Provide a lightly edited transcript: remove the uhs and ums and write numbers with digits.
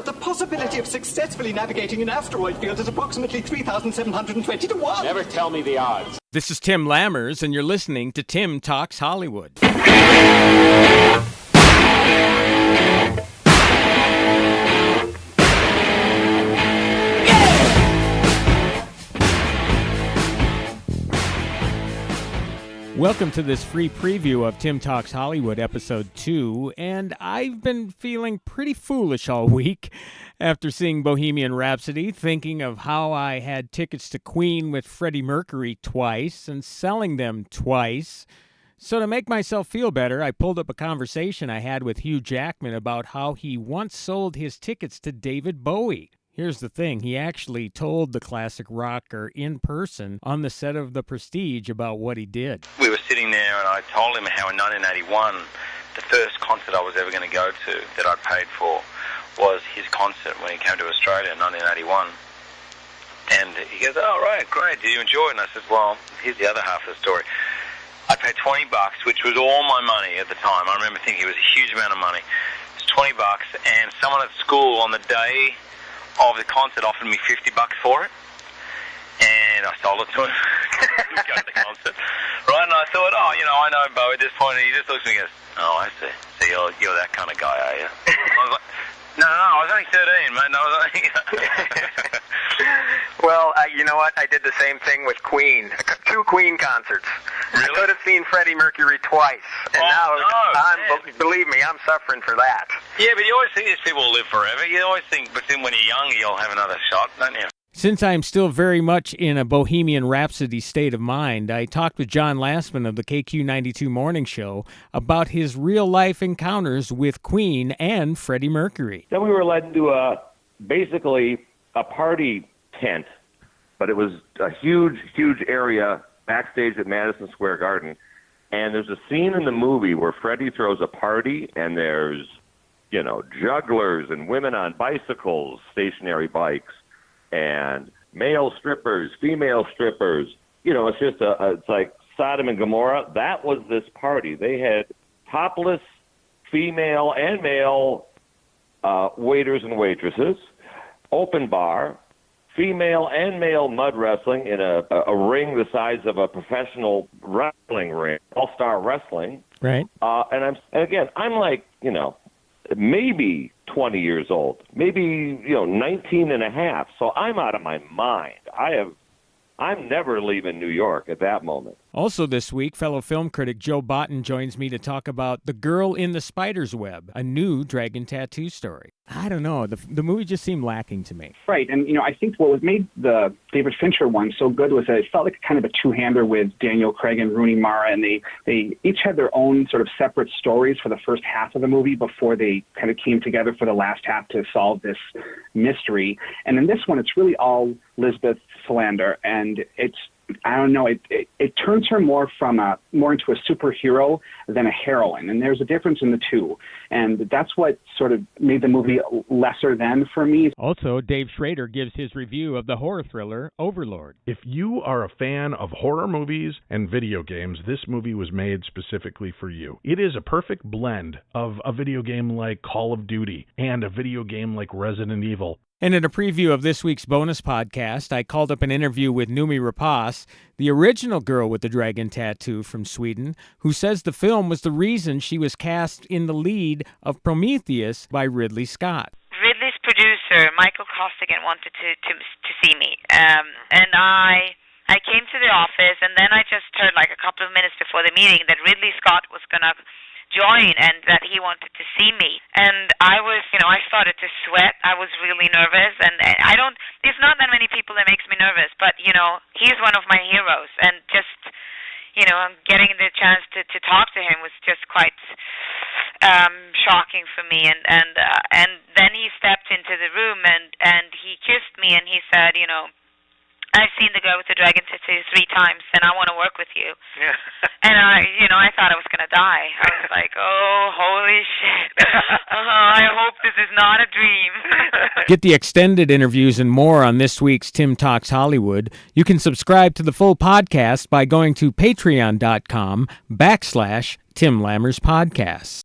the possibility of successfully navigating an asteroid field is approximately 3,720 to 1. Never tell me the odds. This is Tim Lammers, and you're listening to Tim Talks Hollywood. Welcome to this free preview of Tim Talks Hollywood, Episode 2, and I've been feeling pretty foolish all week after seeing Bohemian Rhapsody, thinking of how I had tickets to Queen with Freddie Mercury twice and selling them twice. So to make myself feel better, I pulled up a conversation I had with Hugh Jackman about how he once sold his tickets to David Bowie. Here's the thing, he actually told the classic rocker in person on the set of The Prestige about what he did. We were sitting there and I told him how in 1981, the first concert I was ever going to go to that I'd paid for was his concert when he came to Australia in 1981. And he goes, oh, right, great, did you enjoy it? And I said, well, here's the other half of the story. I paid $20, which was all my money at the time. I remember thinking it was a huge amount of money. It was $20, and someone at school on the day of the concert offered me $50 for it, and I sold it to him. Go to the concert, right? And I thought, oh, you know, I know Bo at this point, and he just looks at me and goes, oh, I see. So you're that kind of guy, are you? I was like, no, I was only 13, mate. No, I was only... Well, you know what? I did the same thing with Queen. 2 Queen concerts. Really? I could have seen Freddie Mercury twice, and believe me, I'm suffering for that. Yeah, but you always think these people will live forever. You always think, but then when you're young, you'll have another shot, don't you? Since I'm still very much in a Bohemian Rhapsody state of mind, I talked with John Lastman of the KQ92 Morning Show about his real-life encounters with Queen and Freddie Mercury. Then we were led into basically a party tent, but it was a huge area backstage at Madison Square Garden. And there's a scene in the movie where Freddie throws a party, and there's, you know, jugglers and women on bicycles, stationary bikes, and male strippers, female strippers. You know, it's just it's like Sodom and Gomorrah. That was this party. They had topless female and male waiters and waitresses, open bar, female and male mud wrestling in a ring the size of a professional wrestling ring, all-star wrestling. Right. And I'm like, you know, maybe 20 years old, maybe, 19 and a half. So I'm out of my mind. I'm never leaving New York at that moment. Also this week, fellow film critic Joe Botten joins me to talk about The Girl in the Spider's Web, a new dragon tattoo story. I don't know, the movie just seemed lacking to me. Right, and I think what made the David Fincher one so good was that it felt like kind of a two-hander with Daniel Craig and Rooney Mara, and they each had their own sort of separate stories for the first half of the movie before they kind of came together for the last half to solve this mystery. And in this one, it's really all Lisbeth Salander, and it's, I don't know, it turns her more into a superhero than a heroine, and there's a difference in the two, and that's what sort of made the movie lesser than for me. Also, Dave Schrader gives his review of the horror thriller Overlord. If you are a fan of horror movies and video games, this movie was made specifically for you. It is a perfect blend of a video game like Call of Duty and a video game like Resident Evil. And in a preview of this week's bonus podcast, I called up an interview with Noomi Rapace, the original girl with the dragon tattoo from Sweden, who says the film was the reason she was cast in the lead of Prometheus by Ridley Scott. Ridley's producer, Michael Costigan, wanted to see me, and I came to the office, and then I just heard like a couple of minutes before the meeting that Ridley Scott was going to join and that he wanted to see me. And I was, I started to sweat. I was really nervous, and there's not that many people that makes me nervous, but, he's one of my heroes, and just, getting the chance to talk to him was just quite shocking for me. And then he stepped into the room and he kissed me and he said, I've seen The Girl with the Dragon Tattoo 3 times, and I want to work with you. Yeah. And I thought I was going to die. I was like, oh, holy shit. I hope this is not a dream. Get the extended interviews and more on this week's Tim Talks Hollywood. You can subscribe to the full podcast by going to patreon.com/Tim Lammers Podcasts.